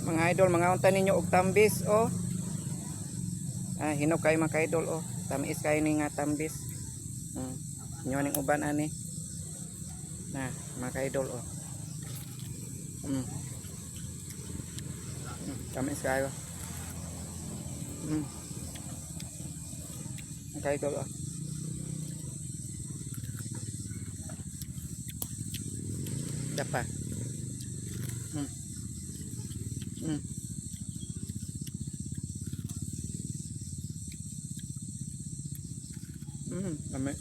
Mga idol, mga unta ninyo og tambis oh. Hinog kay mga idol oh. Tamis kay ni nga tambis. Inyo ning uban ani. Na, mga idol oh. Tamis kayo. Mga idol oh. Dapa. Lami.